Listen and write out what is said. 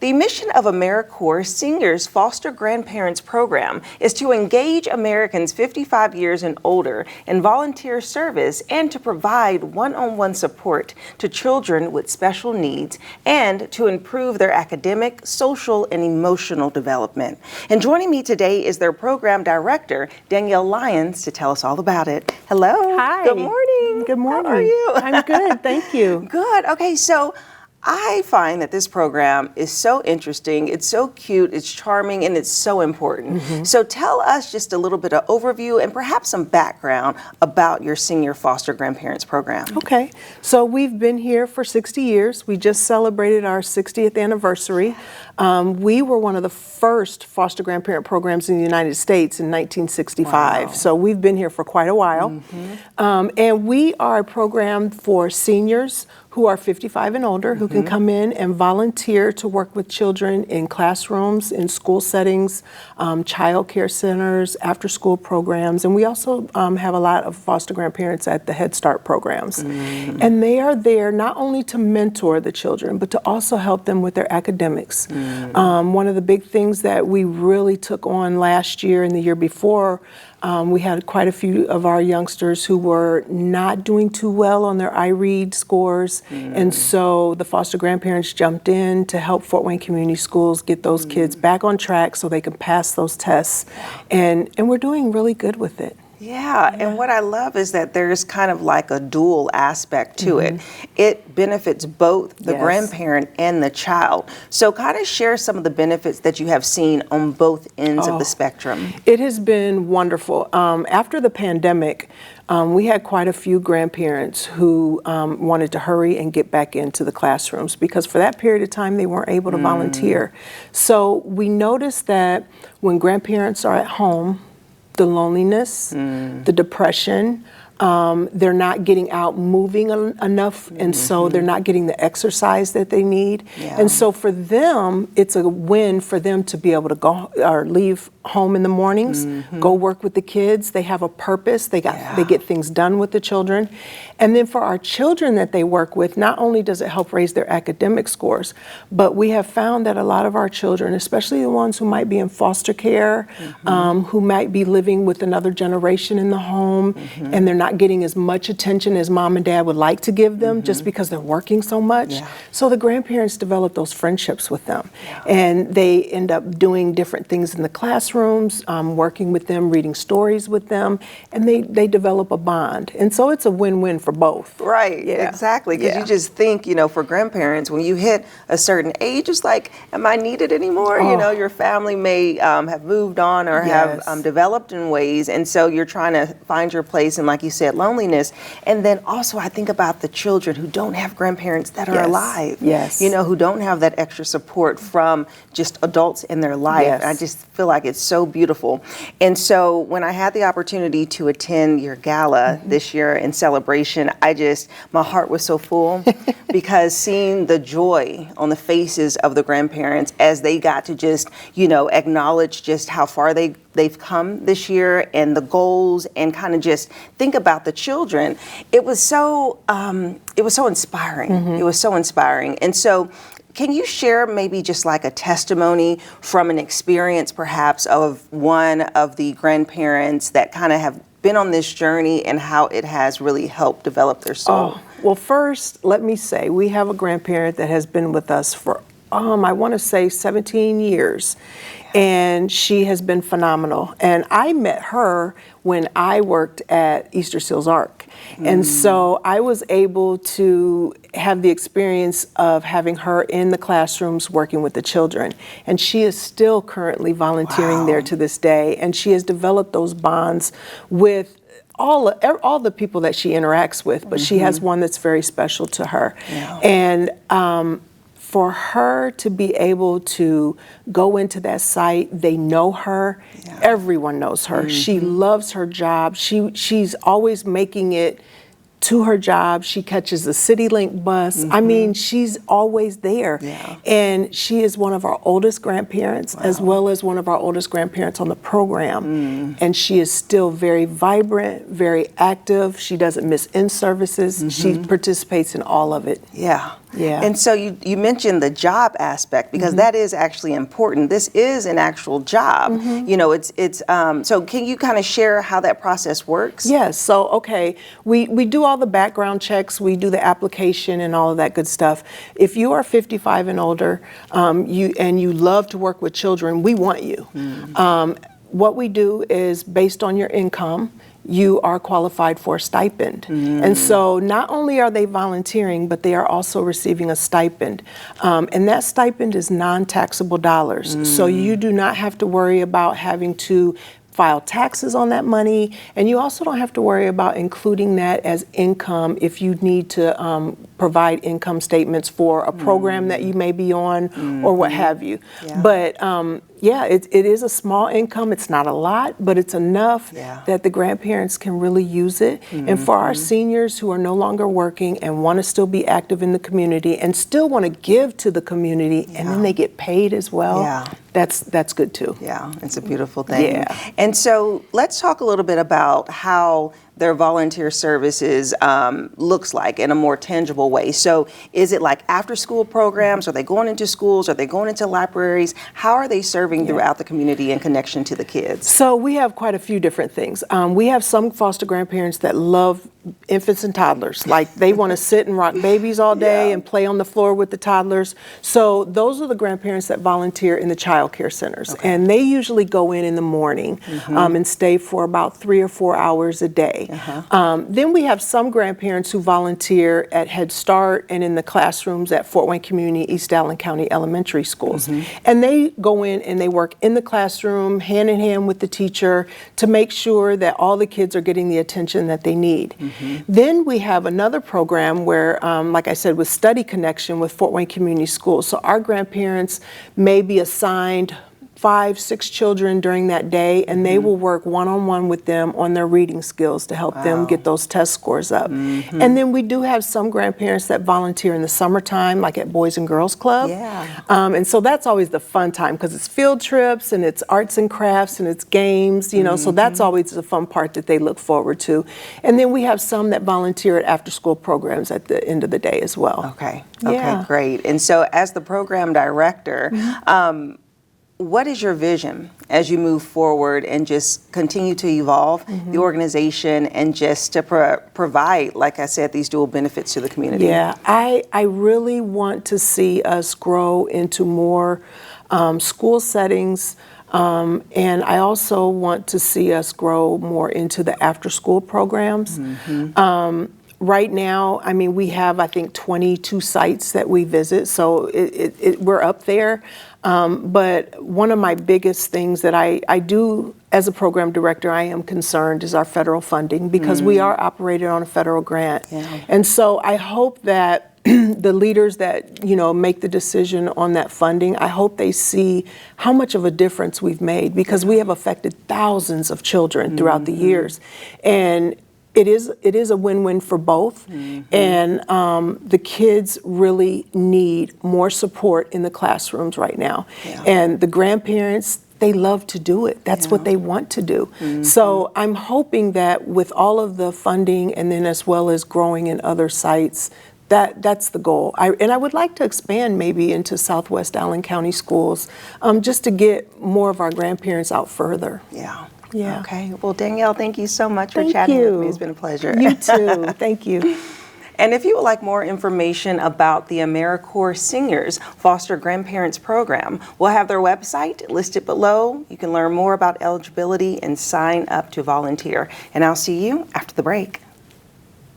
The mission of AmeriCorps Seniors Foster Grandparents Program is to engage Americans 55 years and older in volunteer service and to provide one-on-one support to children with special needs and to improve their academic, social, and emotional development. And joining me today is their program director, Danielle Lyons, to tell us all about it. Hello. Hi. Good morning. Good morning. How are you? I'm good, thank you. Good. Okay, so I find that this program is so interesting, it's so cute, it's charming, and it's so important. So tell us just a little bit of overview and perhaps some background about your Senior Foster Grandparents Program. Okay, so we've been here for 60 years. We just celebrated our 60th anniversary. We were one of the first foster grandparent programs in the United States in 1965. Wow. So we've been here for quite a while. And we are a program for seniors who are 55 and older, who can come in and volunteer to work with children in classrooms, in school settings, child care centers, after-school programs, and we also have a lot of foster grandparents at the Head Start programs. And they are there not only to mentor the children, but to also help them with their academics. One of the big things that we really took on last year and the year before, we had quite a few of our youngsters who were not doing too well on their iRead scores, and so the foster grandparents jumped in to help Fort Wayne Community Schools get those kids back on track so they can pass those tests, and we're doing really good with it. Yeah, and what I love is that there's kind of like a dual aspect to it. It benefits both the grandparent and the child. So kind of share some of the benefits that you have seen on both ends of the spectrum. It has been wonderful. After the pandemic, we had quite a few grandparents who wanted to hurry and get back into the classrooms because for that period of time they weren't able to volunteer. So we noticed that when grandparents are at home, the loneliness, the depression, they're not getting out moving enough, and so they're not getting the exercise that they need. And so for them, it's a win for them to be able to go or leave home in the mornings, go work with the kids. They have a purpose. They get things done with the children. And then for our children that they work with, not only does it help raise their academic scores, but we have found that a lot of our children, especially the ones who might be in foster care, who might be living with another generation in the home, and they're not getting as much attention as mom and dad would like to give them just because they're working so much. So the grandparents develop those friendships with them, and they end up doing different things in the classrooms, working with them, reading stories with them, and they develop a bond. And so it's a win-win for both. Right, exactly, because you just think, you know, for grandparents, when you hit a certain age, it's like, am I needed anymore? You know, your family may have moved on or have developed in ways, and so you're trying to find your place, and like you said, loneliness. And then also I think about the children who don't have grandparents that are alive, you know, who don't have that extra support from just adults in their life. I just feel like it's so beautiful. And so when I had the opportunity to attend your gala this year in celebration, my heart was so full because seeing the joy on the faces of the grandparents as they got to just, you know, acknowledge just how far they've come this year and the goals and kind of just think about the children. It was so inspiring. It was so inspiring. And so can you share maybe just like a testimony from an experience perhaps of one of the grandparents that kind of have been on this journey and how it has really helped develop their soul? Well, first, let me say, we have a grandparent that has been with us for, I want to say 17 years. And she has been phenomenal. And I met her when I worked at Easter Seals Ark. And so I was able to have the experience of having her in the classrooms working with the children. And she is still currently volunteering there to this day. And she has developed those bonds with all the people that she interacts with, but she has one that's very special to her. And for her to be able to go into that site, they know her, everyone knows her. She loves her job. She's always making it to her job. She catches the CityLink bus. I mean, she's always there. And she is one of our oldest grandparents, as well as one of our oldest grandparents on the program. And she is still very vibrant, very active. She doesn't miss in-services. She participates in all of it. Yeah. And so you mentioned the job aspect, because that is actually important. This is an actual job. You know, it's so can you kind of share how that process works? Yes. So, okay, we do all the background checks, we do the application and all of that good stuff. If you are 55 and older, you love to work with children, we want you. What we do is, based on your income, you are qualified for a stipend. And so not only are they volunteering, but they are also receiving a stipend. And that stipend is non-taxable dollars. So you do not have to worry about having to file taxes on that money, and you also don't have to worry about including that as income if you need to provide income statements for a program that you may be on or what have you. But yeah, it is a small income. It's not a lot, but it's enough that the grandparents can really use it. And for our seniors who are no longer working and want to still be active in the community and still want to give to the community, and then they get paid as well, that's good too. Yeah, it's a beautiful thing. Yeah. And so let's talk a little bit about how their volunteer services looks like in a more tangible way. So is it like after school programs? Are they going into schools? Are they going into libraries? How are they serving throughout the community in connection to the kids? So we have quite a few different things. We have some foster grandparents that love infants and toddlers. Like, they want to sit and rock babies all day and play on the floor with the toddlers. So those are the grandparents that volunteer in the child care centers. And they usually go in the morning and stay for about 3 or 4 hours a day. Then we have some grandparents who volunteer at Head Start and in the classrooms at Fort Wayne Community East Allen County Elementary Schools. And they go in and they work in the classroom hand in hand with the teacher to make sure that all the kids are getting the attention that they need. Then we have another program where, like I said, with Study Connection with Fort Wayne Community Schools. So our grandparents may be assigned 5, 6 children during that day, and they will work one-on-one with them on their reading skills to help them get those test scores up. And then we do have some grandparents that volunteer in the summertime, like at Boys and Girls Club. And so that's always the fun time, because it's field trips and it's arts and crafts and it's games, you know, so that's always the fun part that they look forward to. And then we have some that volunteer at after-school programs at the end of the day as well. Okay, great. And so as the program director, what is your vision as you move forward and just continue to evolve the organization and just to provide, like I said, these dual benefits to the community? Yeah, I really want to see us grow into more school settings, and I also want to see us grow more into the after-school programs. Right now, I mean, we have, I think, 22 sites that we visit, so we're up there. But one of my biggest things that I do as a program director, I am concerned, is our federal funding, because we are operated on a federal grant. And so I hope that the leaders that, you know, make the decision on that funding, I hope they see how much of a difference we've made, because we have affected thousands of children throughout the years. And it is a win-win for both, and the kids really need more support in the classrooms right now. And the grandparents, they love to do it. That's what they want to do. So I'm hoping that with all of the funding, and then as well as growing in other sites, that's the goal. And I would like to expand maybe into Southwest Allen County schools, just to get more of our grandparents out further. Yeah. Okay. Well, Danielle, thank you so much for chatting with me. It's been a pleasure. You too. Thank you. And if you would like more information about the AmeriCorps Seniors Foster Grandparents Program, we'll have their website listed below. You can learn more about eligibility and sign up to volunteer. And I'll see you after the break.